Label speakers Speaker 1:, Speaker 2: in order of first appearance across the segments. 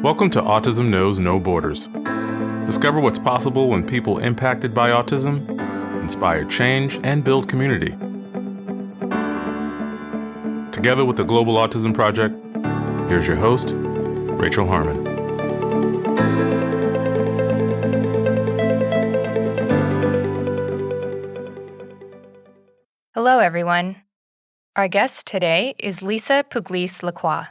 Speaker 1: Welcome to Autism Knows No Borders. Discover what's possible when people impacted by autism inspire change and build community. Together with the Global Autism Project, here's your host, Rachel Harmon.
Speaker 2: Hello, everyone. Our guest today is Lisa Pugliese-LaCroix.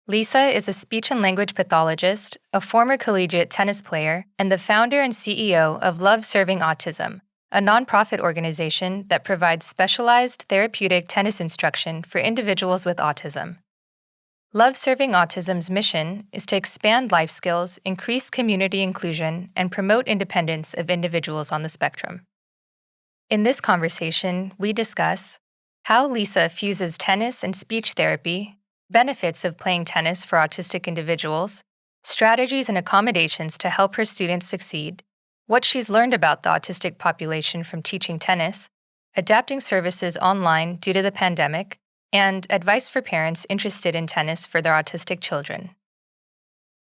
Speaker 2: Lisa is a speech and language pathologist, a former collegiate tennis player, and the founder and CEO of Serving Autism, a nonprofit organization that provides specialized therapeutic tennis instruction for individuals with autism. Serving Autism's mission is to expand life skills, increase community inclusion, and promote independence of individuals on the spectrum. In this conversation, we discuss how Lisa fuses tennis and speech therapy, benefits of playing tennis for autistic individuals, strategies and accommodations to help her students succeed, what she's learned about the autistic population from teaching tennis, adapting services online due to the pandemic, and advice for parents interested in tennis for their autistic children.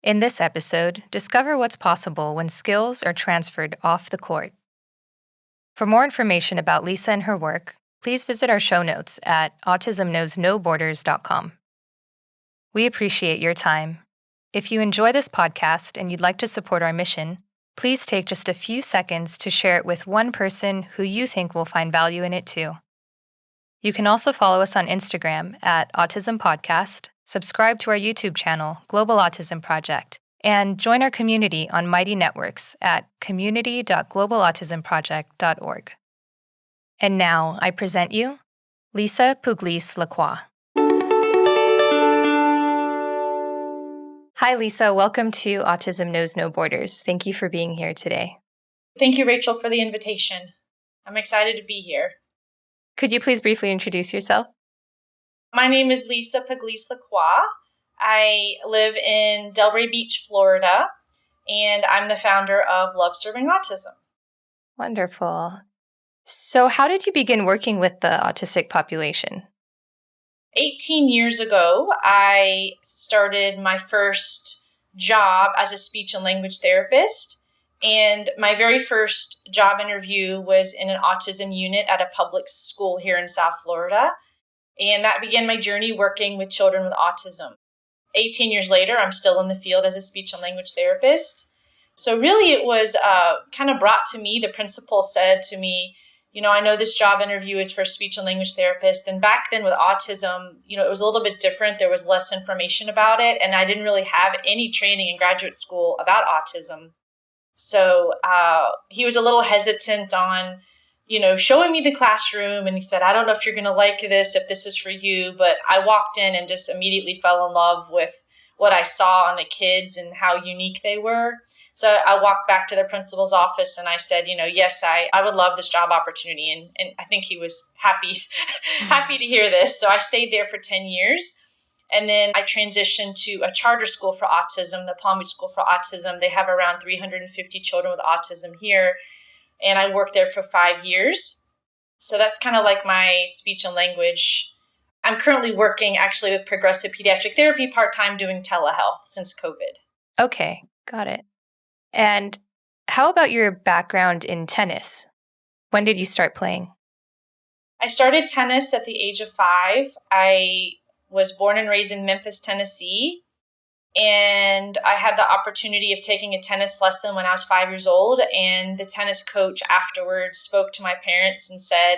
Speaker 2: In this episode, discover what's possible when skills are transferred off the court. For more information about Lisa and her work, please visit our show notes at autismknowsnoborders.com. We appreciate your time. If you enjoy this podcast and you'd like to support our mission, please take just a few seconds to share it with one person who you think will find value in it too. You can also follow us on Instagram at Autism Podcast, subscribe to our YouTube channel, Global Autism Project, and join our community on Mighty Networks at community.globalautismproject.org. And now I present you Lisa Pugliese-LaCroix. Hi, Lisa. Welcome to Autism Knows No Borders. Thank you for being here today.
Speaker 3: Thank you, Rachel, for the invitation. I'm excited to be here.
Speaker 2: Could you please briefly introduce yourself?
Speaker 3: My name is Lisa Pugliese-LaCroix. I live in Delray Beach, Florida, and I'm the founder of Serving Autism.
Speaker 2: Wonderful. So how did you begin working with the autistic population?
Speaker 3: 18 years ago, I started my first job as a speech and language therapist. And my very first job interview was in an autism unit at a public school here in South Florida. And that began my journey working with children with autism. 18 years later, I'm still in the field as a speech and language therapist. So really it was kind of brought to me, the principal said to me, I know this job interview is for a speech and language therapist. And back then with autism, it was a little bit different. There was less information about it. And I didn't really have any training in graduate school about autism. So he was a little hesitant on, showing me the classroom. And he said, I don't know if you're going to like this, if this is for you. But I walked in and just immediately fell in love with what I saw on the kids and how unique they were. So I walked back to the principal's office and I said, yes, I would love this job opportunity. And I think he was happy to hear this. So I stayed there for 10 years. And then I transitioned to a charter school for autism, the Palm Beach School for Autism. They have around 350 children with autism here. And I worked there for 5 years. So that's kind of like my speech and language. I'm currently working actually with progressive pediatric therapy part-time doing telehealth since COVID.
Speaker 2: Okay, got it. And how about your background in tennis? When did you start playing?
Speaker 3: I started tennis at the age of 5. I was born and raised in Memphis, Tennessee. And I had the opportunity of taking a tennis lesson when I was 5 years old. And the tennis coach afterwards spoke to my parents and said,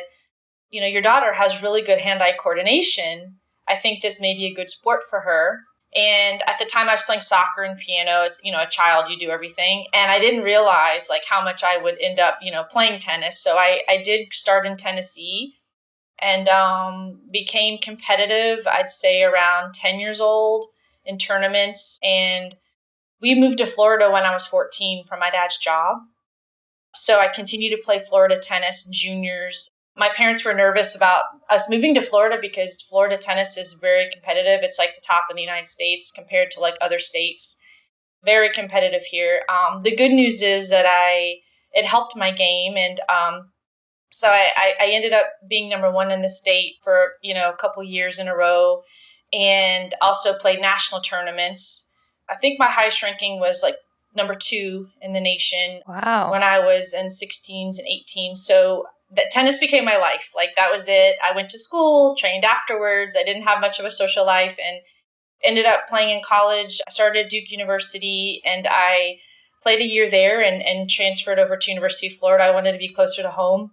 Speaker 3: your daughter has really good hand-eye coordination. I think this may be a good sport for her. And at the time I was playing soccer and piano. As a child, you do everything. And I didn't realize how much I would end up, playing tennis. So I did start in Tennessee and became competitive, I'd say around 10 years old in tournaments. And we moved to Florida when I was 14 for my dad's job. So I continued to play Florida tennis in juniors. My parents were nervous about us moving to Florida because Florida tennis is very competitive. It's like the top in the United States compared to other states. Very competitive here. The good news is that it helped my game. And so I ended up being number 1 in the state for, a couple years in a row, and also played national tournaments I think my highest ranking was like number 2 in the nation.
Speaker 2: Wow.
Speaker 3: When I was in 16s and 18s. So that tennis became my life. Like that was it. I went to school, trained afterwards. I didn't have much of a social life and ended up playing in college. I started at Duke University and I played a year there and transferred over to University of Florida. I wanted to be closer to home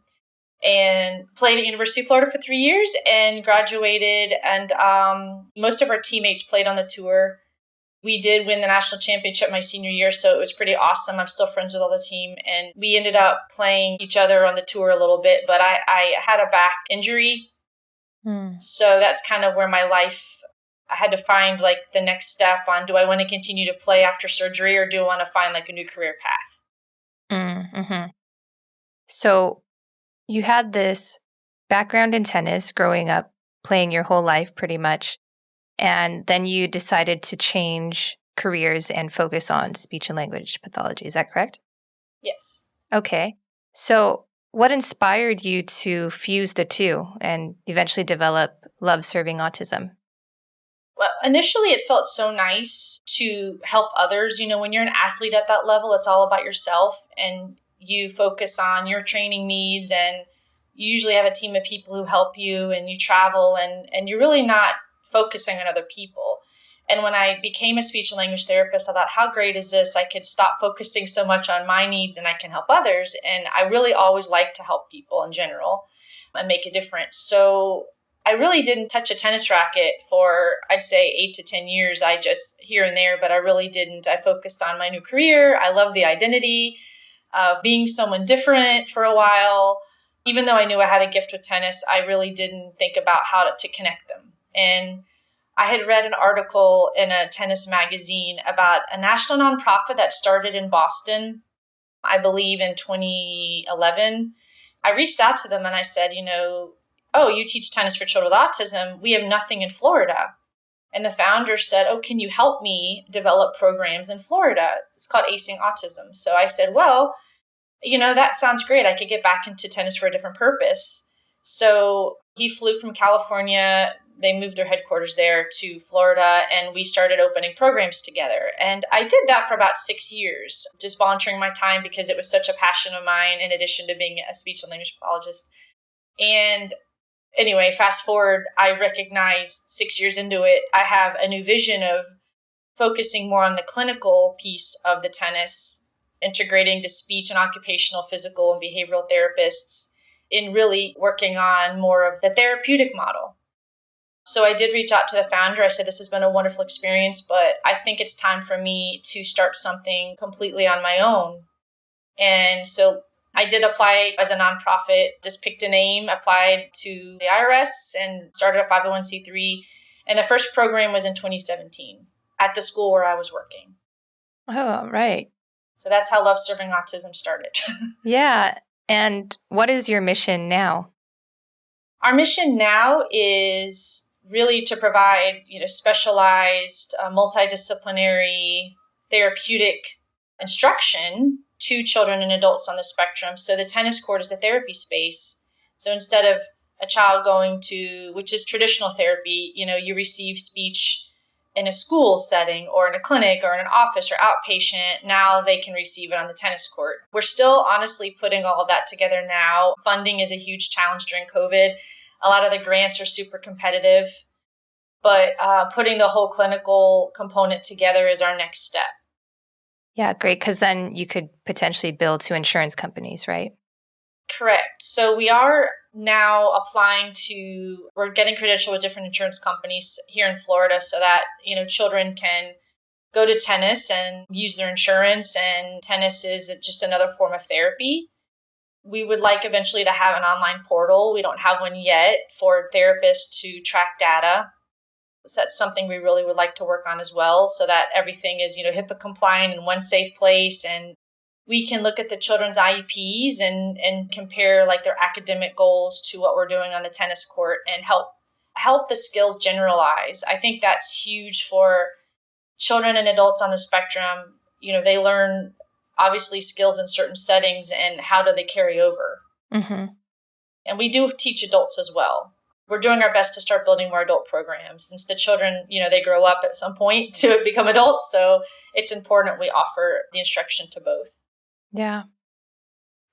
Speaker 3: and played at University of Florida for 3 years and graduated. And most of our teammates played on the tour. We did win the national championship my senior year, so it was pretty awesome. I'm still friends with all the team. And we ended up playing each other on the tour a little bit, but I had a back injury. So that's kind of where my life, I had to find like the next step on, do I want to continue to play after surgery or do I want to find like a new career path?
Speaker 2: So you had this background in tennis growing up, playing your whole life pretty much. And then you decided to change careers and focus on speech and language pathology. Is that correct?
Speaker 3: Yes.
Speaker 2: Okay. So what inspired you to fuse the two and eventually develop Love Serving Autism?
Speaker 3: Well, initially it felt so nice to help others. You know, when you're an athlete at that level, it's all about yourself and you focus on your training needs and you usually have a team of people who help you and you travel and you're really not focusing on other people. And when I became a speech and language therapist, I thought, how great is this? I could stop focusing so much on my needs and I can help others. And I really always like to help people in general and make a difference. So I really didn't touch a tennis racket for, I'd say, 8 to 10 years. I just here and there, but I really didn't. I focused on my new career. I love the identity of being someone different for a while. Even though I knew I had a gift with tennis, I really didn't think about how to connect them. And I had read an article in a tennis magazine about a national nonprofit that started in Boston, I believe in 2011. I reached out to them and I said, oh, you teach tennis for children with autism. We have nothing in Florida. And the founder said, oh, can you help me develop programs in Florida? It's called Acing Autism. So I said, well, that sounds great. I could get back into tennis for a different purpose. So he flew from California. They moved their headquarters there to Florida, and we started opening programs together. And I did that for about 6 years, just volunteering my time because it was such a passion of mine, in addition to being a speech and language pathologist. And anyway, fast forward, I recognized 6 years into it, I have a new vision of focusing more on the clinical piece of the tennis, integrating the speech and occupational, physical, and behavioral therapists in really working on more of the therapeutic model. So I did reach out to the founder. I said, this has been a wonderful experience, but I think it's time for me to start something completely on my own. And so I did apply as a nonprofit, just picked a name, applied to the IRS and started a 501c3. And the first program was in 2017 at the school where I was working.
Speaker 2: Oh, right.
Speaker 3: So that's how Love Serving Autism started.
Speaker 2: Yeah. And what is your mission now?
Speaker 3: Our mission now is really to provide, specialized, multidisciplinary, therapeutic instruction to children and adults on the spectrum. So the tennis court is a therapy space. So instead of a child going to, which is traditional therapy, you receive speech in a school setting or in a clinic or in an office or outpatient, now they can receive it on the tennis court. We're still honestly putting all of that together now. Funding is a huge challenge during COVID. A lot of the grants are super competitive, but putting the whole clinical component together is our next step.
Speaker 2: Yeah, great. Because then you could potentially bill to insurance companies, right?
Speaker 3: Correct. So we are now we're getting credentialed with different insurance companies here in Florida so that, children can go to tennis and use their insurance, and tennis is just another form of therapy. We would like eventually to have an online portal. We don't have one yet for therapists to track data. So that's something we really would like to work on as well, so that everything is, HIPAA compliant in one safe place, and we can look at the children's IEPs and compare like their academic goals to what we're doing on the tennis court and help the skills generalize. I think that's huge for children and adults on the spectrum. They learn obviously skills in certain settings and how do they carry over.
Speaker 2: Mm-hmm.
Speaker 3: And we do teach adults as well. we're doing our best to start building more adult programs since the children, they grow up at some point to become adults. So it's important we offer the instruction to both.
Speaker 2: Yeah.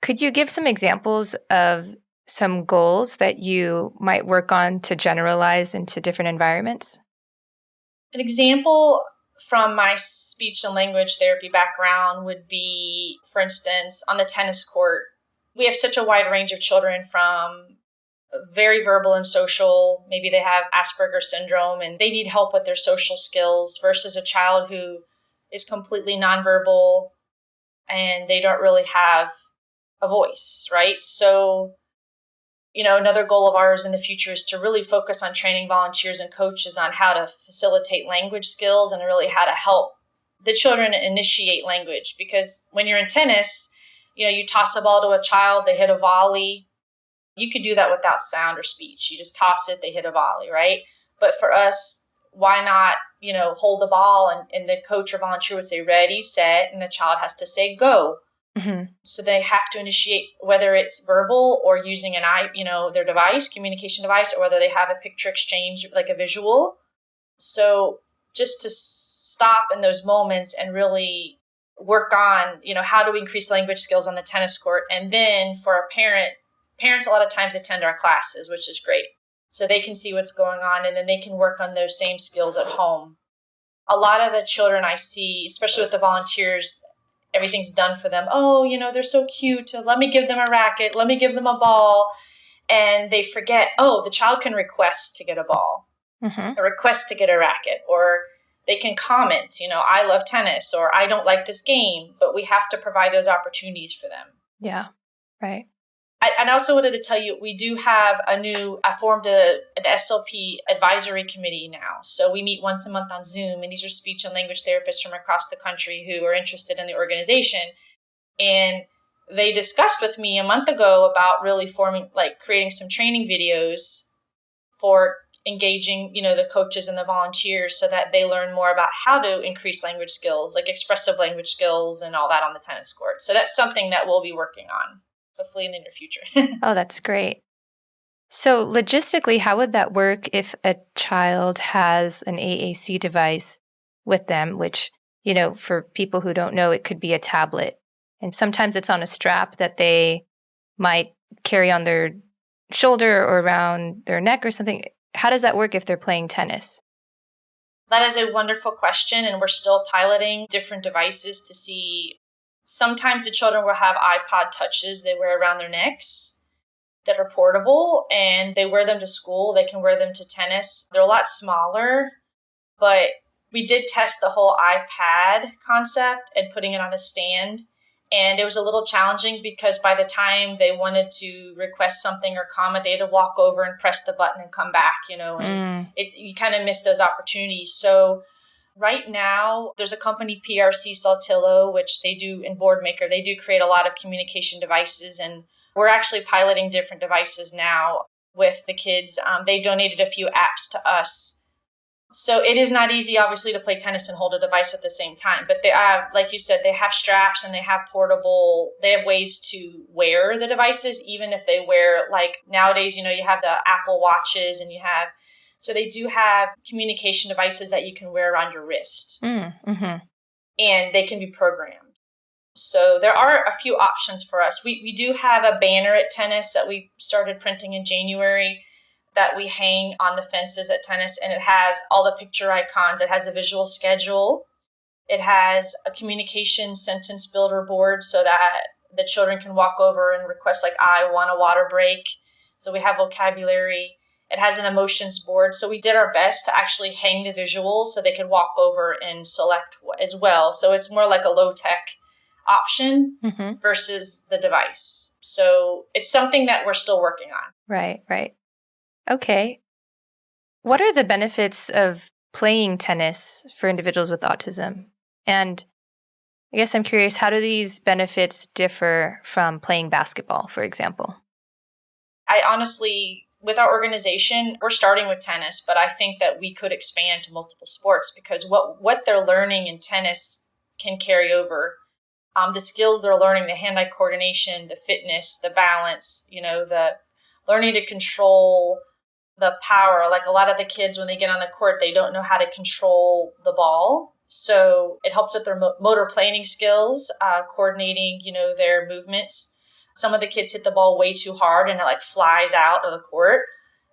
Speaker 2: Could you give some examples of some goals that you might work on to generalize into different environments?
Speaker 3: An example from my speech and language therapy background would be, for instance, on the tennis court, we have such a wide range of children from very verbal and social. Maybe they have Asperger's syndrome and they need help with their social skills versus a child who is completely nonverbal and they don't really have a voice, right? So, another goal of ours in the future is to really focus on training volunteers and coaches on how to facilitate language skills and really how to help the children initiate language. Because when you're in tennis, you toss a ball to a child, they hit a volley. You could do that without sound or speech. You just toss it, they hit a volley, right? But for us, why not, hold the ball and the coach or volunteer would say, ready, set, and the child has to say, go.
Speaker 2: Mm-hmm.
Speaker 3: So they have to initiate, whether it's verbal or using their device, communication device, or whether they have a picture exchange, like a visual. So just to stop in those moments and really work on, how do we increase language skills on the tennis court? And then for a parents a lot of times attend our classes, which is great. So they can see what's going on and then they can work on those same skills at home. A lot of the children I see, especially with the volunteers, everything's done for them. Oh, they're so cute. Let me give them a racket. Let me give them a ball. And they forget, the child can request to get a ball,
Speaker 2: Mm-hmm.
Speaker 3: a request to get a racket, or they can comment, I love tennis, or I don't like this game, but we have to provide those opportunities for them.
Speaker 2: Yeah, right.
Speaker 3: I also wanted to tell you, I formed an SLP advisory committee now. So we meet once a month on Zoom, and these are speech and language therapists from across the country who are interested in the organization. And they discussed with me a month ago about really creating some training videos for engaging, the coaches and the volunteers so that they learn more about how to increase language skills, like expressive language skills and all that on the tennis court. So that's something that we'll be working on, hopefully in the near future.
Speaker 2: Oh, that's great. So logistically, how would that work if a child has an AAC device with them, which, for people who don't know, it could be a tablet. And sometimes it's on a strap that they might carry on their shoulder or around their neck or something. How does that work if they're playing tennis?
Speaker 3: That is a wonderful question, and we're still piloting different devices to see. Sometimes the children will have iPod touches they wear around their necks that are portable, and they wear them to school. They can wear them to tennis. They're a lot smaller, but we did test the whole iPad concept and putting it on a stand. And it was a little challenging because by the time they wanted to request something or comment, they had to walk over and press the button and come back, and you kind of miss those opportunities. So right now, there's a company, PRC Saltillo, which they do in Boardmaker. They do create a lot of communication devices, and we're actually piloting different devices now with the kids. They donated a few apps to us. So it is not easy, obviously, to play tennis and hold a device at the same time. But they have, like you said, they have straps and they have they have ways to wear the devices, even if they wear, like nowadays, you have the Apple Watches so they do have communication devices that you can wear around your wrist.
Speaker 2: Mm-hmm.
Speaker 3: And they can be programmed. So there are a few options for us. We do have a banner at tennis that we started printing in January that we hang on the fences at tennis, and it has all the picture icons. It has a visual schedule. It has a communication sentence builder board so that the children can walk over and request, like, I want a water break. So we have vocabulary. It has an emotions board. So we did our best to actually hang the visuals so they could walk over and select as well. So it's more like a low-tech option versus the device. So it's something that we're still working on.
Speaker 2: Right. Okay. What are the benefits of playing tennis for individuals with autism? And I guess I'm curious, how do these benefits differ from playing basketball, for example?
Speaker 3: I honestly, with our organization, we're starting with tennis, but I think that we could expand to multiple sports because what they're learning in tennis can carry over. The skills they're learning, the hand-eye coordination, the fitness, the balance, the learning to control the power. Like a lot of the kids, when they get on the court, they don't know how to control the ball. So it helps with their motor planning skills, coordinating, their movements. Some of the kids hit the ball way too hard and it like flies out of the court.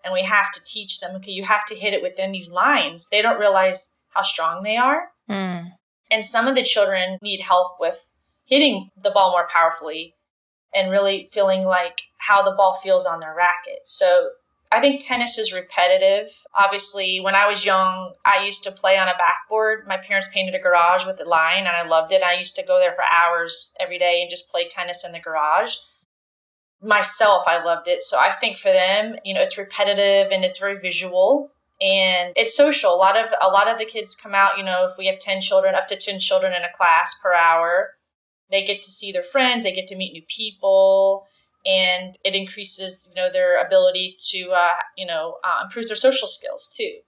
Speaker 3: And we have to teach them, okay, you have to hit it within these lines. They don't realize how strong they are.
Speaker 2: Mm.
Speaker 3: And some of the children need help with hitting the ball more powerfully and really feeling like how the ball feels on their racket. So I think tennis is repetitive. Obviously, when I was young, I used to play on a backboard. My parents painted a garage with a line, and I loved it. I used to go there for hours every day and just play tennis in the garage. Myself, I loved it. So I think for them, it's repetitive and it's very visual and it's social. A lot of the kids come out, if we have 10 children, up to 10 children in a class per hour, they get to see their friends, they get to meet new people, and it increases, their ability to, improves their social skills too.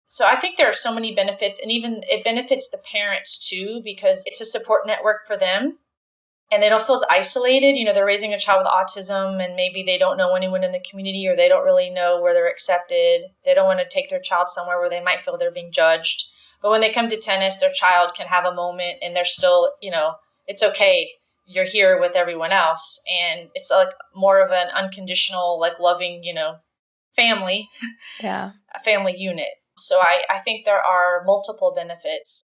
Speaker 3: So I think there are so many benefits, and even it benefits the parents too, because it's a support network for them. And they don't feel as isolated. They're raising a child with autism and maybe they don't know anyone in the community or they don't really know where they're accepted. They don't want to take their child somewhere where they might feel they're being judged. But when they come to tennis, their child can have a moment and they're still, it's okay. You're here with everyone else. And it's like more of an unconditional, like loving, family,
Speaker 2: Yeah.
Speaker 3: a family unit. So I think there are multiple benefits.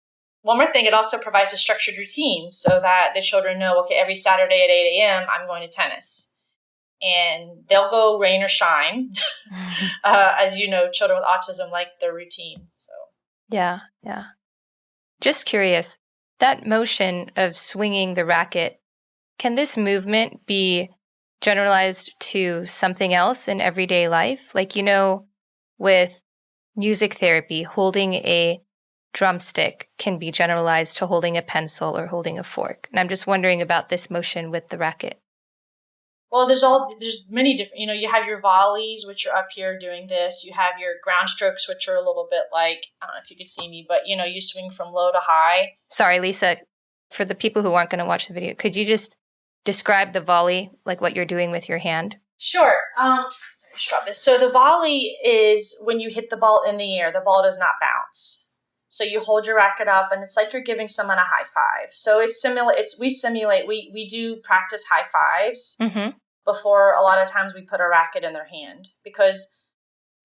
Speaker 3: One more thing, it also provides a structured routine so that the children know, okay, every Saturday at 8 a.m., I'm going to tennis. And they'll go rain or shine. As you know, children with autism like their routine. So
Speaker 2: Yeah. Just curious, that motion of swinging the racket, can this movement be generalized to something else in everyday life? Like, with music therapy, holding a drumstick can be generalized to holding a pencil or holding a fork. And I'm just wondering about this motion with the racket.
Speaker 3: Well, there's many different, you have your volleys, which are up here doing this. You have your ground strokes, which are a little bit like, I don't know if you could see me, but, you swing from low to high.
Speaker 2: Sorry, Lisa, for the people who aren't going to watch the video, could you just describe the volley, like what you're doing with your hand?
Speaker 3: Sure. Just drop this. So the volley is when you hit the ball in the air, the ball does not bounce. So you hold your racket up and it's like you're giving someone a high five. So we do practice high fives before a lot of times we put a racket in their hand because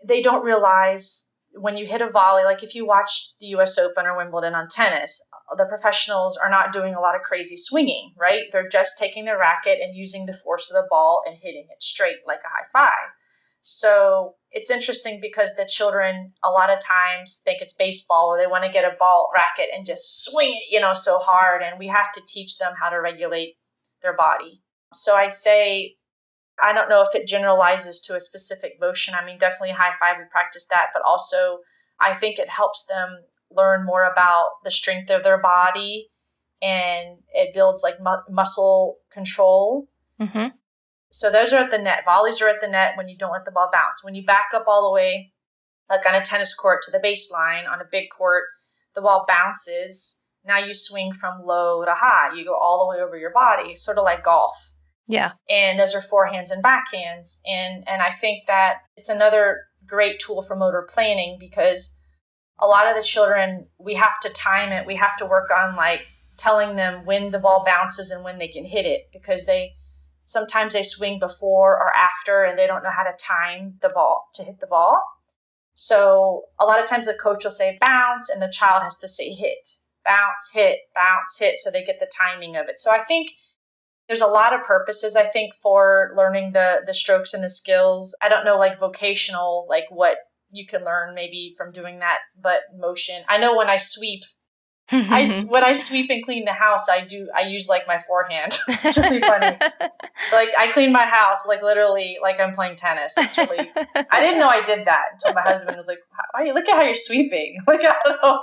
Speaker 3: they don't realize when you hit a volley, like if you watch the US Open or Wimbledon on tennis, the professionals are not doing a lot of crazy swinging, right? They're just taking their racket and using the force of the ball and hitting it straight like a high five. So it's interesting because the children a lot of times think it's baseball or they want to get a ball racket and just swing it, so hard. And we have to teach them how to regulate their body. So I'd say, I don't know if it generalizes to a specific motion. I mean, definitely high five, we practice that, but also I think it helps them learn more about the strength of their body and it builds like muscle control.
Speaker 2: Mm-hmm.
Speaker 3: So those are at the net. Volleys are at the net when you don't let the ball bounce. When you back up all the way, like on a tennis court to the baseline, on a big court, the ball bounces. Now you swing from low to high. You go all the way over your body, sort of like golf.
Speaker 2: Yeah.
Speaker 3: And those are forehands and backhands. And I think that it's another great tool for motor planning because a lot of the children, we have to time it. We have to work on like telling them when the ball bounces and when they can hit it because sometimes they swing before or after and they don't know how to time the ball to hit the ball. So a lot of times the coach will say bounce and the child has to say hit, bounce, hit, so they get the timing of it. So I think there's a lot of purposes, I think, for learning the strokes and the skills. I don't know, like vocational, like what you can learn maybe from doing that, but motion. I know when I sweep, when I sweep and clean the house, I use like my forehand. It's really funny. Like I clean my house, like literally, like I'm playing tennis. It's really, I didn't know I did that until my husband was like, look at how you're sweeping. Like, I don't know.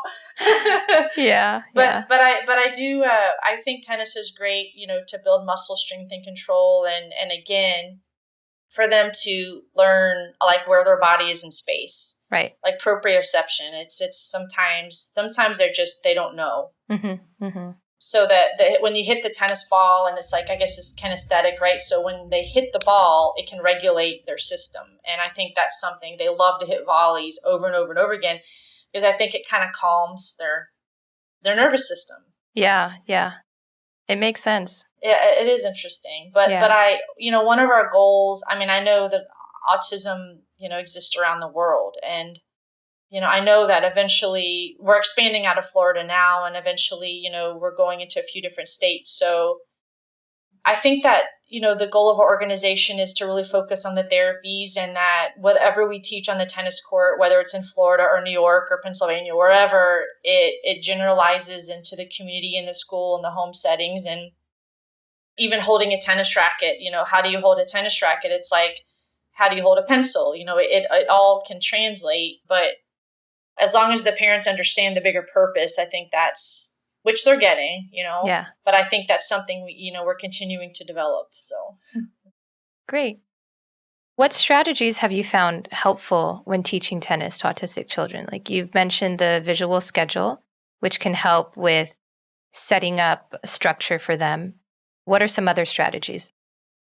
Speaker 2: Yeah.
Speaker 3: But I do, I think tennis is great, to build muscle strength and control. And again, for them to learn like where their body is in space,
Speaker 2: right?
Speaker 3: Like proprioception. It's sometimes they don't know.
Speaker 2: Mm-hmm. Mm-hmm.
Speaker 3: so that when you hit the tennis ball, and it's like, I guess it's kinesthetic, right? So when they hit the ball, it can regulate their system. And I think that's something they love to hit volleys over and over and over again, because I think it kind of calms their nervous system.
Speaker 2: Yeah. It makes sense.
Speaker 3: Yeah, it is interesting. But one of our goals, I mean, I know that autism, exists around the world. And, I know that eventually we're expanding out of Florida now, and eventually, we're going into a few different states. So I think that, the goal of our organization is to really focus on the therapies, and that whatever we teach on the tennis court, whether it's in Florida or New York or Pennsylvania, wherever, it generalizes into the community and the school and the home settings. And even holding a tennis racket, how do you hold a tennis racket? It's like, how do you hold a pencil? It all can translate, but as long as the parents understand the bigger purpose, I think that's, which they're getting,
Speaker 2: Yeah.
Speaker 3: But I think that's something we're continuing to develop. So
Speaker 2: Great. What strategies have you found helpful when teaching tennis to autistic children? Like you've mentioned the visual schedule, which can help with setting up a structure for them. What are some other strategies?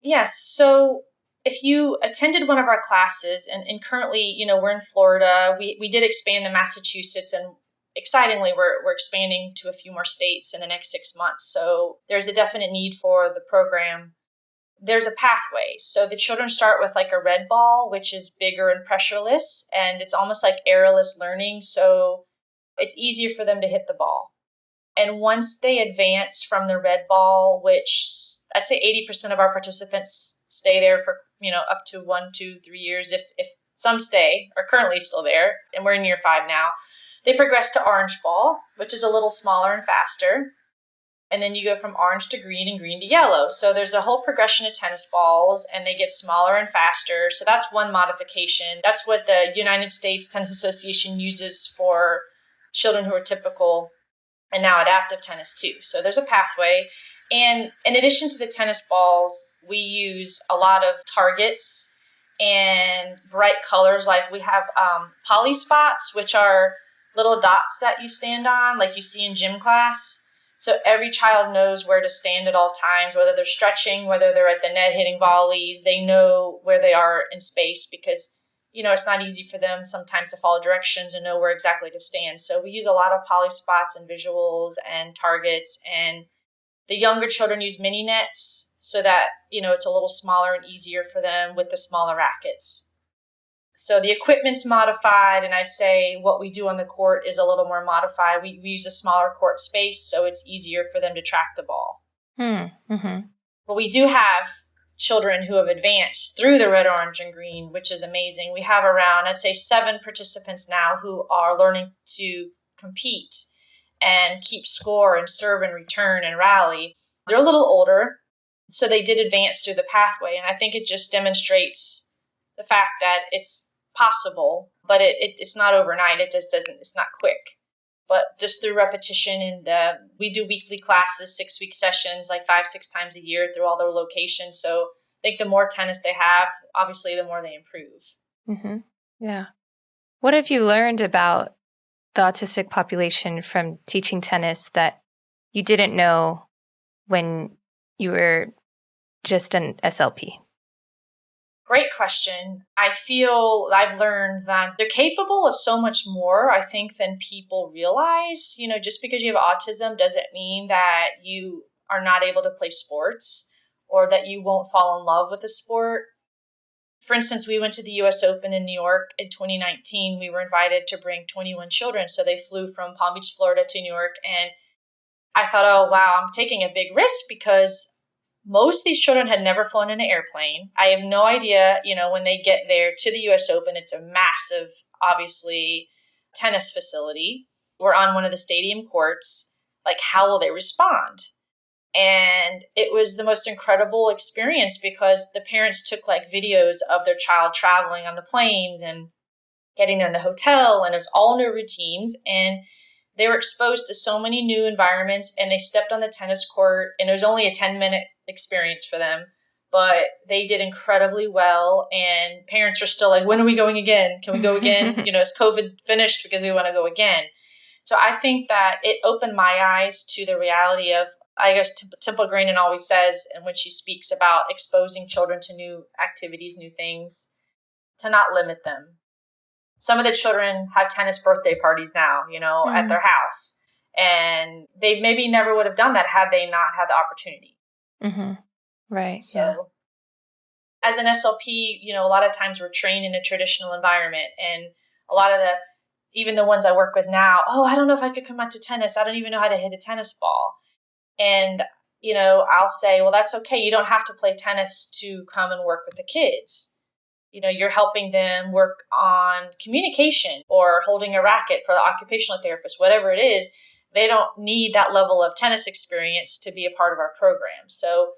Speaker 3: Yes. So if you attended one of our classes, and currently, we're in Florida, we did expand to Massachusetts, and excitingly, we're expanding to a few more states in the next 6 months. So there's a definite need for the program. There's a pathway. So the children start with like a red ball, which is bigger and pressureless, and it's almost like errorless learning. So it's easier for them to hit the ball. And once they advance from the red ball, which I'd say 80% of our participants stay there for, up to 1, 2, 3 years. If some stay, are currently still there, and we're in year 5 now, they progress to orange ball, which is a little smaller and faster. And then you go from orange to green and green to yellow. So there's a whole progression of tennis balls, and they get smaller and faster. So that's one modification. That's what the United States Tennis Association uses for children who are typical and now adaptive tennis too. So there's a pathway. And in addition to the tennis balls, we use a lot of targets and bright colors. Like we have poly spots, which are little dots that you stand on, like you see in gym class. So every child knows where to stand at all times, whether they're stretching, whether they're at the net hitting volleys. They know where they are in space, because it's not easy for them sometimes to follow directions and know where exactly to stand. So we use a lot of poly spots and visuals and targets. And the younger children use mini nets so that, it's a little smaller and easier for them with the smaller rackets. So the equipment's modified, and I'd say what we do on the court is a little more modified. We use a smaller court space, so it's easier for them to track the ball.
Speaker 2: Mm-hmm.
Speaker 3: But we do have children who have advanced through the red, orange, and green, which is amazing. We have around, I'd say, 7 participants now who are learning to compete and keep score and serve and return and rally. They're a little older, so they did advance through the pathway. And I think it just demonstrates the fact that it's possible, but it's not overnight. It's not quick. But just through repetition, and we do weekly classes, 6-week sessions, like 5-6 times a year through all their locations. So I think the more tennis they have, obviously, the more they improve.
Speaker 2: Mm-hmm. Yeah. What have you learned about the autistic population from teaching tennis that you didn't know when you were just an SLP?
Speaker 3: Great question. I feel I've learned that they're capable of so much more, I think, than people realize. Just because you have autism doesn't mean that you are not able to play sports or that you won't fall in love with a sport. For instance, we went to the U.S. Open in New York in 2019. We were invited to bring 21 children. So they flew from Palm Beach, Florida to New York. And I thought, oh, wow, I'm taking a big risk, because most of these children had never flown in an airplane. I have no idea, when they get there to the U.S. Open, it's a massive, obviously, tennis facility. We're on one of the stadium courts. Like, how will they respond? And it was the most incredible experience, because the parents took like videos of their child traveling on the planes and getting there in the hotel, and it was all new routines. And they were exposed to so many new environments, and they stepped on the tennis court, and it was only a 10-minute experience for them, but they did incredibly well. And parents are still like, when are we going again? Can we go again? Is COVID finished? Because we want to go again. So I think that it opened my eyes to the reality of, I guess, Temple Grandin always says, and when she speaks about exposing children to new activities, new things, to not limit them. Some of the children have tennis birthday parties now, at their house. And they maybe never would have done that had they not had the opportunity.
Speaker 2: Mm-hmm. Right.
Speaker 3: So as an SLP, a lot of times we're trained in a traditional environment, and a lot of even the ones I work with now, I don't know if I could come out to tennis. I don't even know how to hit a tennis ball. And, I'll say, well, that's okay. You don't have to play tennis to come and work with the kids. You're helping them work on communication or holding a racket for the occupational therapist, whatever it is. They don't need that level of tennis experience to be a part of our program. So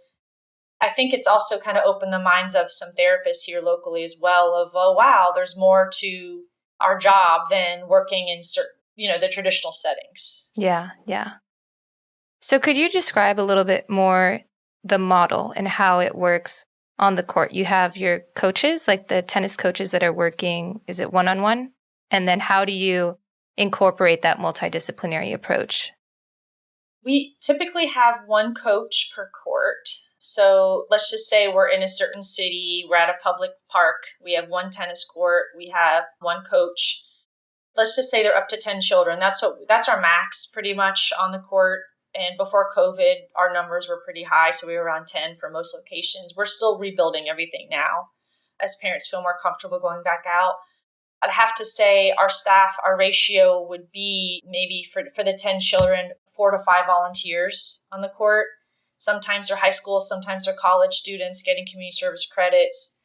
Speaker 3: I think it's also kind of opened the minds of some therapists here locally as well of, oh, wow, there's more to our job than working in certain, the traditional settings.
Speaker 2: Yeah. So could you describe a little bit more the model and how it works on the court? You have your coaches, like the tennis coaches that are working, is it one-on-one? And then how do you incorporate that multidisciplinary approach?
Speaker 3: We typically have one coach per court. So let's just say we're in a certain city, we're at a public park, we have one tennis court, we have one coach. Let's just say they're up to 10 children. That's our max pretty much on the court. And before COVID, our numbers were pretty high. So we were around 10 for most locations. We're still rebuilding everything now as parents feel more comfortable going back out. I'd have to say our staff, our ratio would be maybe for the 10 children, 4 to 5 volunteers on the court. Sometimes they're high school, sometimes they're college students getting community service credits.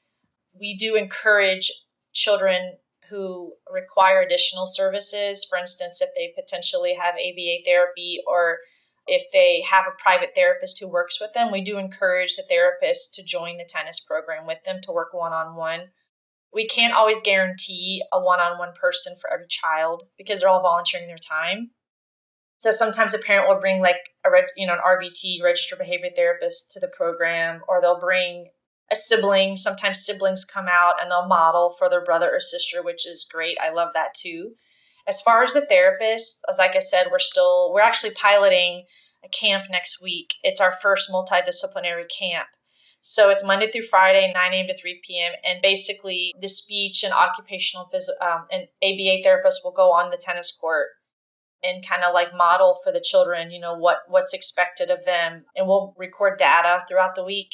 Speaker 3: We do encourage children who require additional services. For instance, if they potentially have ABA therapy or if they have a private therapist who works with them, we do encourage the therapist to join the tennis program with them to work one-on-one. We can't always guarantee a one-on-one person for every child because they're all volunteering their time. So sometimes a parent will bring like an RBT, registered behavior therapist, to the program, or they'll bring a sibling. Sometimes siblings come out and they'll model for their brother or sister, which is great. I love that too. As far as the therapists, as like I said, we're actually piloting a camp next week. It's our first multidisciplinary camp. So it's Monday through Friday, 9 a.m. to 3 p.m. And basically the speech and occupational and ABA therapists will go on the tennis court and kind of like model for the children, what's expected of them. And we'll record data throughout the week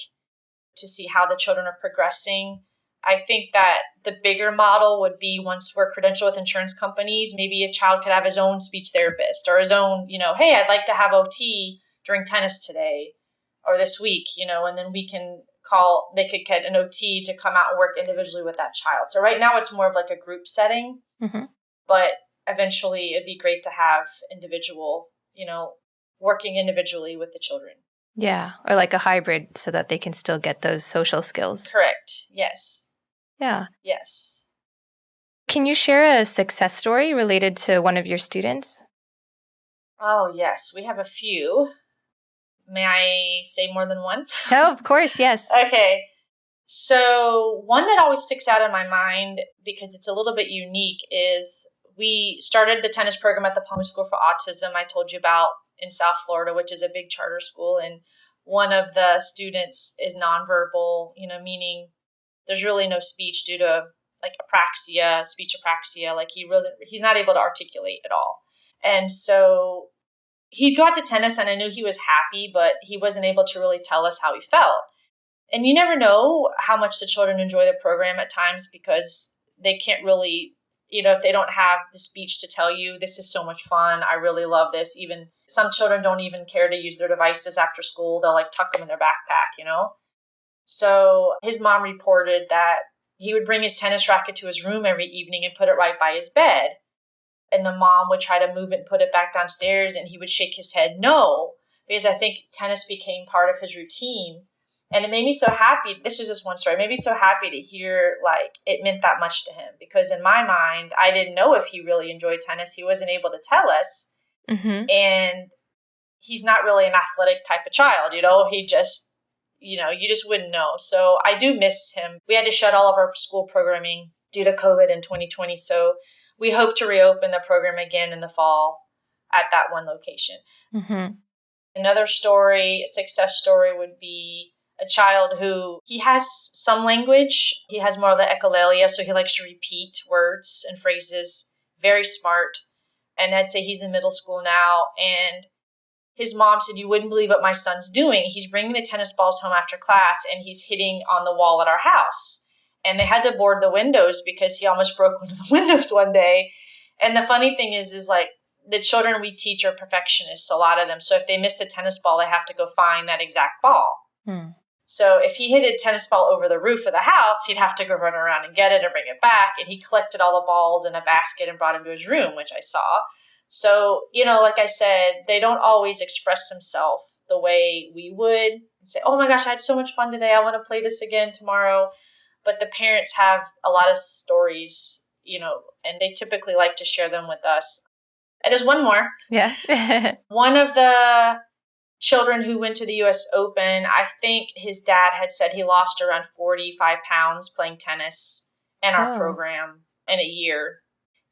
Speaker 3: to see how the children are progressing. I think that the bigger model would be once we're credentialed with insurance companies, maybe a child could have his own speech therapist or his own, hey, I'd like to have OT during tennis today or this week, and then they could get an OT to come out and work individually with that child. So right now it's more of like a group setting, but eventually it'd be great to have individual, working individually with the children.
Speaker 2: Yeah, or like a hybrid so that they can still get those social skills.
Speaker 3: Correct. Yes.
Speaker 2: Yeah.
Speaker 3: Yes.
Speaker 2: Can you share a success story related to one of your students?
Speaker 3: Oh, yes. We have a few. May I say more than one?
Speaker 2: Oh, of course. Yes.
Speaker 3: Okay. So one that always sticks out in my mind because it's a little bit unique is we started the tennis program at the Public School for Autism I told you about in South Florida, which is a big charter school. And one of the students is nonverbal, meaning there's really no speech due to like apraxia, speech apraxia. Like he's not able to articulate at all. And so he got to tennis and I knew he was happy, but he wasn't able to really tell us how he felt. And you never know how much the children enjoy the program at times because they can't really, if they don't have the speech to tell you, this is so much fun. I really love this. Even some children don't even care to use their devices after school. They'll like tuck them in their backpack, So his mom reported that he would bring his tennis racket to his room every evening and put it right by his bed. And the mom would try to move it and put it back downstairs and he would shake his head no, because I think tennis became part of his routine. And it made me so happy. This is just one story. It made me so happy to hear like it meant that much to him because in my mind, I didn't know if he really enjoyed tennis. He wasn't able to tell us. And he's not really an athletic type of child, he just, you just wouldn't know. So I do miss him. We had to shut all of our school programming due to COVID in 2020. So we hope to reopen the program again in the fall. at that one location.
Speaker 2: Mm-hmm.
Speaker 3: Another story, a success story, would be a child who he has some language. He has more of the echolalia, so he likes to repeat words and phrases. Very smart. And I'd say he's in middle school now. And his mom said, "You wouldn't believe what my son's doing. He's bringing the tennis balls home after class and he's hitting on the wall at our house." And they had to board the windows because he almost broke one of the windows one day. And the funny thing is like the children we teach are perfectionists, a lot of them. So if they miss a tennis ball, they have to go find that exact ball.
Speaker 2: Hmm.
Speaker 3: So if he hit a tennis ball over the roof of the house, he'd have to go run around and get it and bring it back. And he collected all the balls in a basket and brought them to his room, which I saw. So, like I said, they don't always express themselves the way we would and say, "Oh my gosh, I had so much fun today. I want to play this again tomorrow." But the parents have a lot of stories, and they typically like to share them with us. And there's one more.
Speaker 2: Yeah.
Speaker 3: One of the children who went to the U.S. Open, I think his dad had said he lost around 45 pounds playing tennis in our program in a year.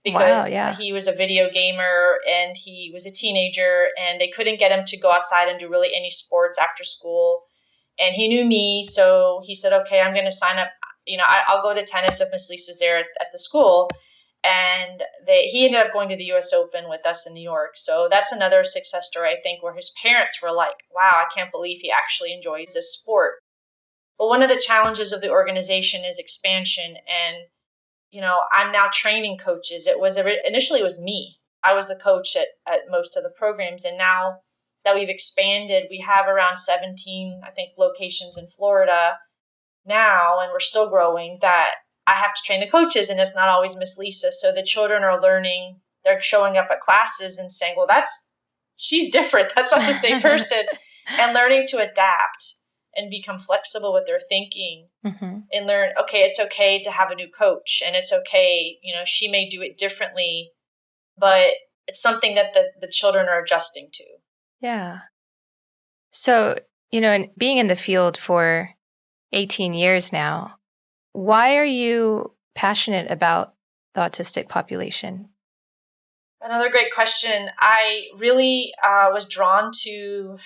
Speaker 3: Because he was a video gamer and he was a teenager and they couldn't get him to go outside and do really any sports after school. And he knew me, so he said, "Okay, I'm going to sign up. I'll go to tennis if Miss Lisa's there at the school." And he ended up going to the U.S. Open with us in New York. So that's another success story, I think, where his parents were like, "Wow, I can't believe he actually enjoys this sport." But one of the challenges of the organization is expansion. And I'm now training coaches. Initially it was me. I was the coach at most of the programs. And now that we've expanded, we have around 17, I think, locations in Florida now, and we're still growing, that I have to train the coaches, and it's not always Miss Lisa. So the children are learning, they're showing up at classes and saying, "Well, she's different. That's not the same person." And learning to adapt and become flexible with their thinking.
Speaker 2: Mm-hmm.
Speaker 3: And learn, okay, it's okay to have a new coach, and it's okay, she may do it differently, but it's something that the children are adjusting to.
Speaker 2: Yeah. So, and being in the field for 18 years now, why are you passionate about the autistic population?
Speaker 3: Another great question. I really was drawn to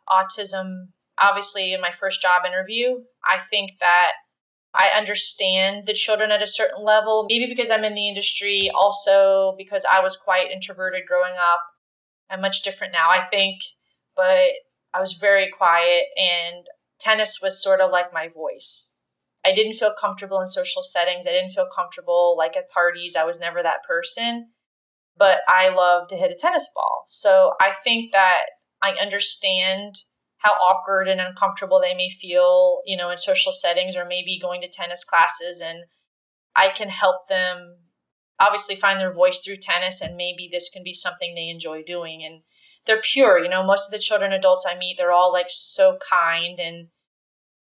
Speaker 3: autism, obviously, in my first job interview. I think that I understand the children at a certain level, maybe because I'm in the industry, also because I was quite introverted growing up. I'm much different now, I think, but I was very quiet, and tennis was sort of like my voice. I didn't feel comfortable in social settings. I didn't feel comfortable like at parties. I was never that person, but I love to hit a tennis ball. So I think that I understand how awkward and uncomfortable they may feel, in social settings or maybe going to tennis classes. And I can help them obviously find their voice through tennis, and maybe this can be something they enjoy doing. And they're pure, most of the children, adults I meet, they're all like so kind. And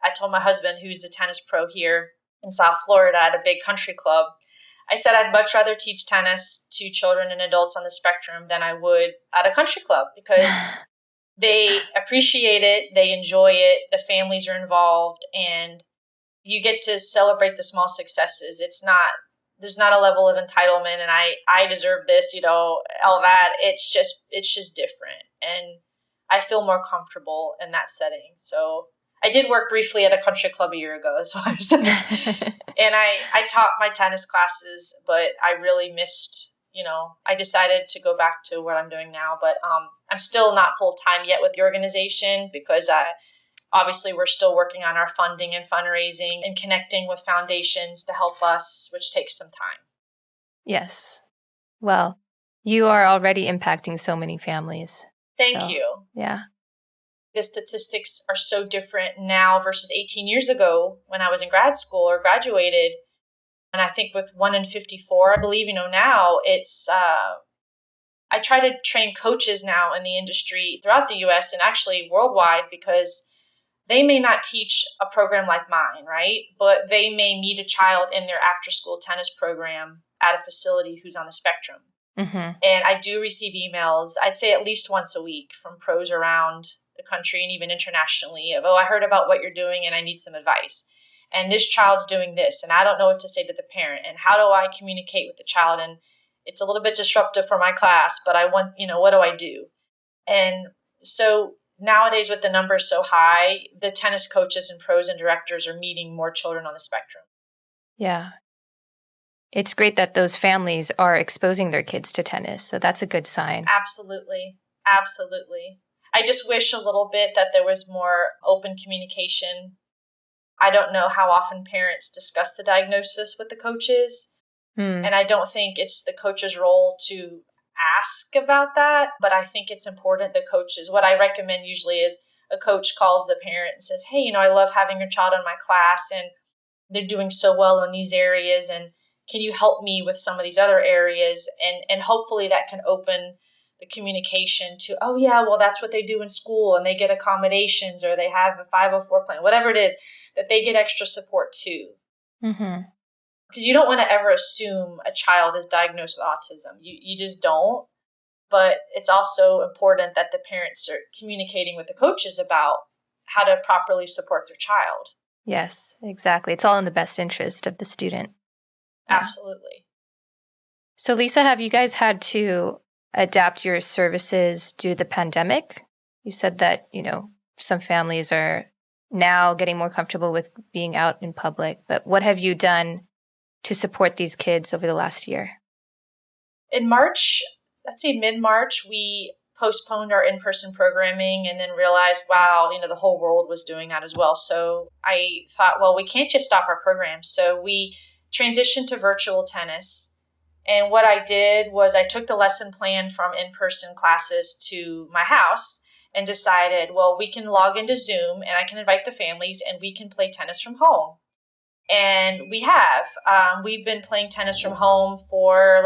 Speaker 3: I told my husband, who's a tennis pro here in South Florida at a big country club, I said I'd much rather teach tennis to children and adults on the spectrum than I would at a country club, because they appreciate it, they enjoy it, the families are involved, and you get to celebrate the small successes. There's not a level of entitlement and I deserve this, all that. It's just different. And I feel more comfortable in that setting. So I did work briefly at a country club a year ago. So I was, and I taught my tennis classes, but I really missed, I decided to go back to what I'm doing now. But I'm still not full-time yet with the organization, because obviously we're still working on our funding and fundraising and connecting with foundations to help us, which takes some time.
Speaker 2: Yes. Well, you are already impacting so many families.
Speaker 3: Thank you.
Speaker 2: Yeah.
Speaker 3: The statistics are so different now versus 18 years ago when I was in grad school or graduated. And I think with 1 in 54, I believe, now it's, I try to train coaches now in the industry throughout the US and actually worldwide, because they may not teach a program like mine, right? But they may meet a child in their after-school tennis program at a facility who's on the spectrum.
Speaker 2: Mm-hmm.
Speaker 3: And I do receive emails, I'd say at least once a week, from pros around the country and even internationally of, "Oh, I heard about what you're doing and I need some advice. And this child's doing this, and I don't know what to say to the parent. And how do I communicate with the child?" And it's a little bit disruptive for my class, but I want, what do I do? And so nowadays with the numbers so high, the tennis coaches and pros and directors are meeting more children on the spectrum.
Speaker 2: Yeah. It's great that those families are exposing their kids to tennis. So that's a good sign.
Speaker 3: Absolutely. Absolutely. I just wish a little bit that there was more open communication. I don't know how often parents discuss the diagnosis with the coaches. And I don't think it's the coach's role to ask about that. But I think it's important the coaches, what I recommend usually is a coach calls the parent and says, hey, I love having your child in my class and they're doing so well in these areas. And can you help me with some of these other areas? And hopefully that can open the communication to, oh yeah, well, that's what they do in school and they get accommodations or they have a 504 plan, whatever it is, that they get extra support too.
Speaker 2: Mm-hmm.
Speaker 3: Because you don't want to ever assume a child is diagnosed with autism. You just don't. But it's also important that the parents are communicating with the coaches about how to properly support their child.
Speaker 2: Yes, exactly. It's all in the best interest of the student.
Speaker 3: Yeah. Absolutely.
Speaker 2: So, Lisa, have you guys had to adapt your services due to the pandemic? You said that, some families are now getting more comfortable with being out in public, but what have you done to support these kids over the last year?
Speaker 3: In March, let's say mid-March, we postponed our in-person programming and then realized, wow, the whole world was doing that as well. So I thought, well, we can't just stop our programs. So we transitioned to virtual tennis. And what I did was I took the lesson plan from in-person classes to my house and decided, well, we can log into Zoom and I can invite the families and we can play tennis from home. And we have. We've been playing tennis from home for,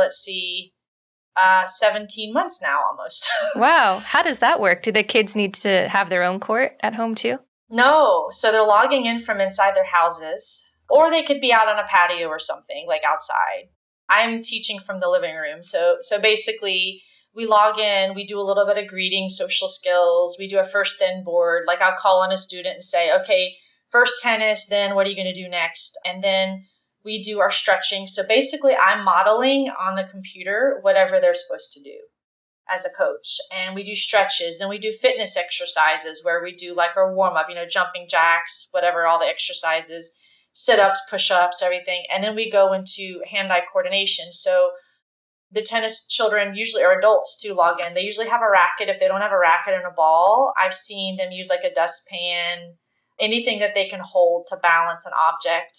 Speaker 3: 17 months now almost.
Speaker 2: Wow. How does that work? Do the kids need to have their own court at home too?
Speaker 3: No. So they're logging in from inside their houses, or they could be out on a patio or something, like outside. I'm teaching from the living room. So basically, we log in, we do a little bit of greeting, social skills, we do a first then board. Like I'll call on a student and say, okay, first tennis, then what are you going to do next? And then we do our stretching. So basically, I'm modeling on the computer whatever they're supposed to do as a coach. And we do stretches and we do fitness exercises where we do like our warm up, jumping jacks, whatever, all the exercises, sit-ups, push-ups, everything. And then we go into hand-eye coordination. So the tennis children usually are adults to log in. They usually have a racket. If they don't have a racket and a ball, I've seen them use like a dustpan, anything that they can hold to balance an object.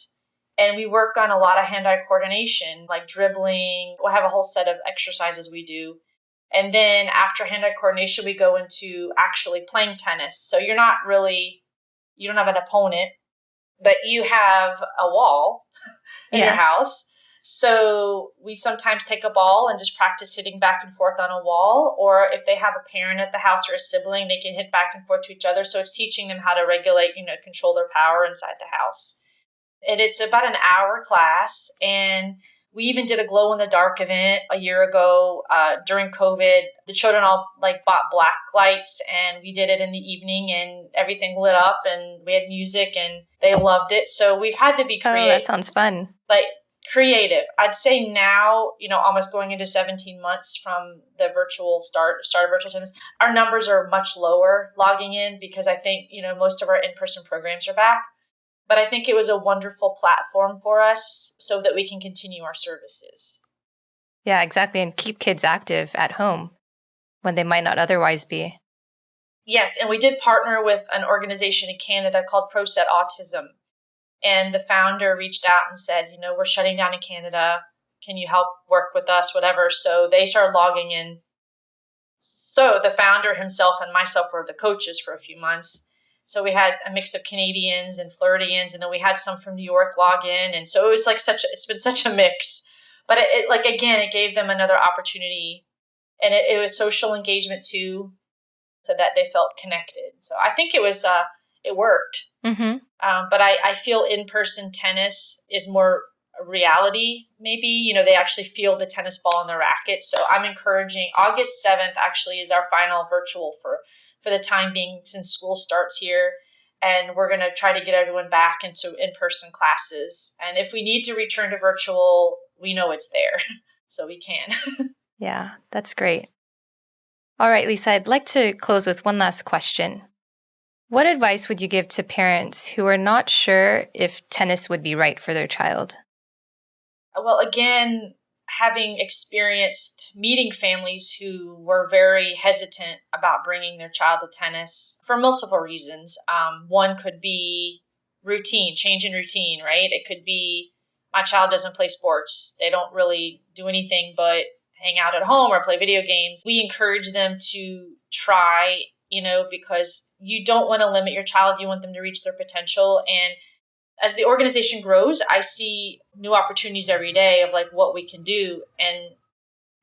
Speaker 3: And we work on a lot of hand-eye coordination, like dribbling. We'll have a whole set of exercises we do. And then after hand-eye coordination, we go into actually playing tennis. So you don't have an opponent, but you have a wall in your house. So we sometimes take a ball and just practice hitting back and forth on a wall. Or if they have a parent at the house or a sibling, they can hit back and forth to each other. So it's teaching them how to regulate, control their power inside the house. And it's about an hour class. And we even did a glow in the dark event a year ago during COVID. The children all bought black lights and we did it in the evening and everything lit up and we had music and they loved it. So we've had to be creative.
Speaker 2: Oh, that sounds fun.
Speaker 3: Creative. I'd say now, almost going into 17 months from the virtual start of virtual tennis, our numbers are much lower logging in because I think, most of our in-person programs are back. But I think it was a wonderful platform for us so that we can continue our services.
Speaker 2: Yeah, exactly. And keep kids active at home when they might not otherwise be.
Speaker 3: Yes. And we did partner with an organization in Canada called Autism. And the founder reached out and said, we're shutting down in Canada. Can you help work with us, whatever? So they started logging in. So the founder himself and myself were the coaches for a few months. So we had a mix of Canadians and Floridians, and then we had some from New York log in. And so it was it's been such a mix. But it gave them another opportunity. And it was social engagement too, so that they felt connected. So I think it worked.
Speaker 2: Mm-hmm.
Speaker 3: But I feel in-person tennis is more a reality, maybe. They actually feel the tennis ball in the racket. So I'm encouraging, August 7th actually is our final virtual for the time being since school starts here. And we're going to try to get everyone back into in-person classes. And if we need to return to virtual, we know it's there. so we can.
Speaker 2: Yeah, that's great. All right, Lisa, I'd like to close with one last question. What advice would you give to parents who are not sure if tennis would be right for their child?
Speaker 3: Well, again, having experienced meeting families who were very hesitant about bringing their child to tennis for multiple reasons. One could be routine, change in routine, right? It could be my child doesn't play sports. They don't really do anything but hang out at home or play video games. We encourage them to try, because you don't want to limit your child. You want them to reach their potential. And as the organization grows, I see new opportunities every day of like what we can do. And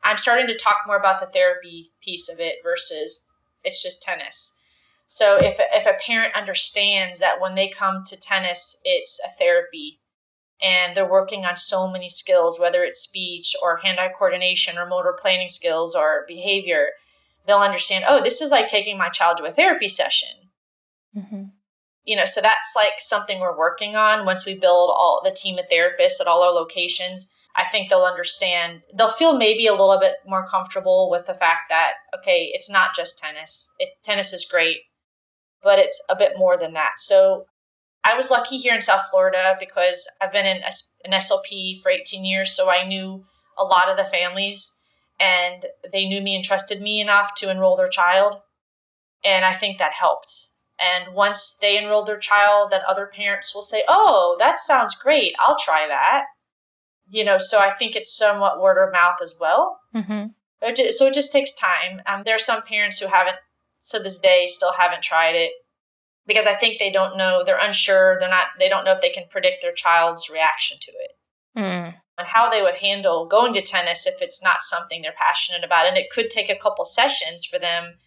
Speaker 3: I'm starting to talk more about the therapy piece of it versus it's just tennis. So if a parent understands that when they come to tennis, it's a therapy and they're working on so many skills, whether it's speech or hand-eye coordination or motor planning skills or behavior, they'll understand, oh, this is like taking my child to a therapy session.
Speaker 2: Mm-hmm.
Speaker 3: So that's like something we're working on. Once we build all the team of therapists at all our locations, I think they'll understand. They'll feel maybe a little bit more comfortable with the fact that, okay, it's not just tennis. Tennis is great, but it's a bit more than that. So I was lucky here in South Florida because I've been in an SLP for 18 years. So I knew a lot of the families and they knew me and trusted me enough to enroll their child. And I think that helped. And once they enroll their child, then other parents will say, oh, that sounds great. I'll try that. So I think it's somewhat word of mouth as well.
Speaker 2: Mm-hmm.
Speaker 3: So it just takes time. There are some parents who haven't, to this day, still haven't tried it because I think they don't know. They're unsure. They don't know if they can predict their child's reaction to it.
Speaker 2: Mm.
Speaker 3: And how they would handle going to tennis if it's not something they're passionate about. And it could take a couple sessions for them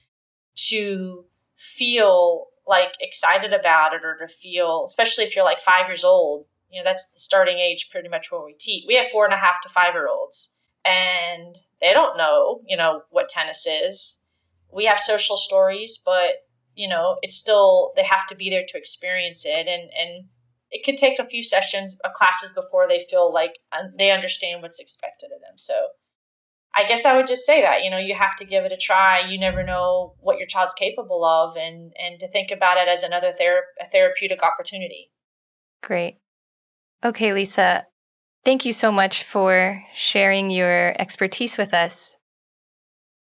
Speaker 3: to feel like excited about it or to feel, especially if you're like 5 years old, that's the starting age pretty much where we teach. We have 4.5 to 5-year-olds and they don't know, what tennis is. We have social stories, but it's still, they have to be there to experience it. And it could take a few sessions of classes before they feel like they understand what's expected of them. So I guess I would just say that, you have to give it a try. You never know what your child's capable of and to think about it as another therapeutic opportunity.
Speaker 2: Great. Okay, Lisa, thank you so much for sharing your expertise with us.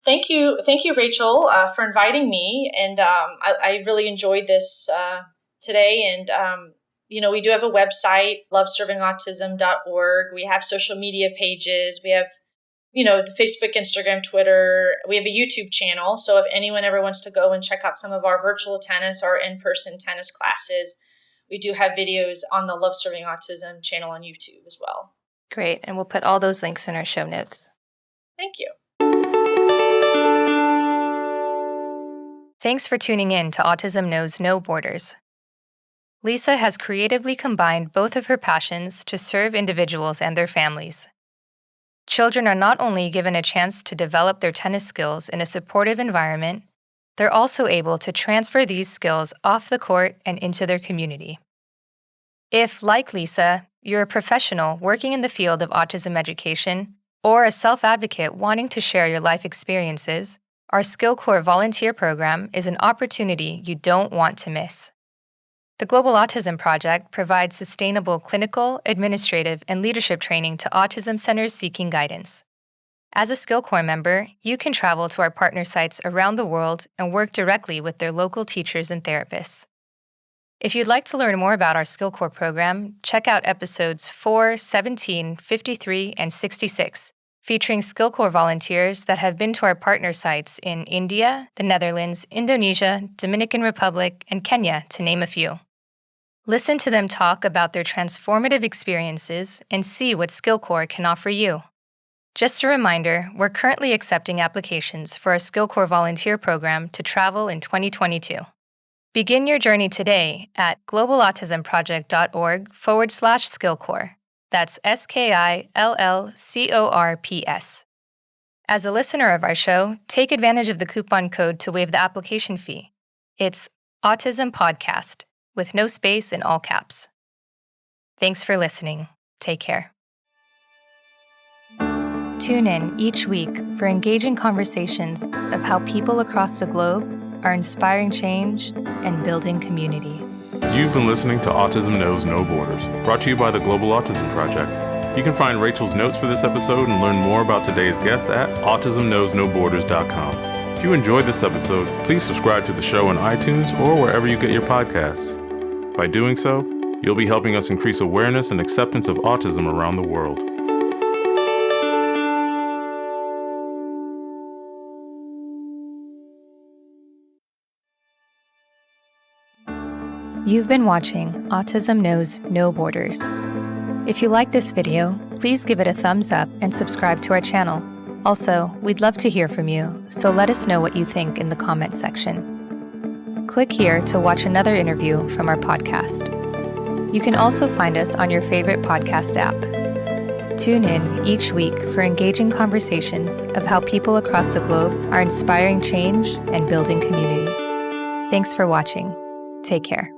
Speaker 3: Thank you, Rachel, for inviting me. And I really enjoyed this today. And, we do have a website, loveservingautism.org. We have social media pages. We have the Facebook, Instagram, Twitter. We have a YouTube channel. So if anyone ever wants to go and check out some of our virtual tennis or in-person tennis classes, we do have videos on the Love Serving Autism channel on YouTube as well.
Speaker 2: Great. And we'll put all those links in our show notes.
Speaker 3: Thank you.
Speaker 2: Thanks for tuning in to Autism Knows No Borders. Lisa has creatively combined both of her passions to serve individuals and their families. Children are not only given a chance to develop their tennis skills in a supportive environment, they're also able to transfer these skills off the court and into their community. If, like Lisa, you're a professional working in the field of autism education or a self-advocate wanting to share your life experiences, our Skill Corps volunteer program is an opportunity you don't want to miss. The Global Autism Project provides sustainable clinical, administrative, and leadership training to autism centers seeking guidance. As a Skill Corps member, you can travel to our partner sites around the world and work directly with their local teachers and therapists. If you'd like to learn more about our Skill Corps program, check out episodes 4, 17, 53, and 66, featuring Skill Corps volunteers that have been to our partner sites in India, the Netherlands, Indonesia, Dominican Republic, and Kenya, to name a few. Listen to them talk about their transformative experiences and see what Skill Corps can offer you. Just a reminder, we're currently accepting applications for our Skill Corps volunteer program to travel in 2022. Begin your journey today at globalautismproject.org/skillcorps. That's SKILLCORPS. As a listener of our show, take advantage of the coupon code to waive the application fee. It's Autism Podcast, with no space in all caps. Thanks for listening. Take care. Tune in each week for engaging conversations of how people across the globe are inspiring change and building community.
Speaker 1: You've been listening to Autism Knows No Borders, brought to you by the Global Autism Project. You can find Rachel's notes for this episode and learn more about today's guests at autismknowsnoborders.com. If you enjoyed this episode, please subscribe to the show on iTunes or wherever you get your podcasts. By doing so, you'll be helping us increase awareness and acceptance of autism around the world.
Speaker 2: You've been watching Autism Knows No Borders. If you like this video, please give it a thumbs up and subscribe to our channel. Also, we'd love to hear from you, so let us know what you think in the comments section. Click here to watch another interview from our podcast. You can also find us on your favorite podcast app. Tune in each week for engaging conversations of how people across the globe are inspiring change and building community. Thanks for watching. Take care.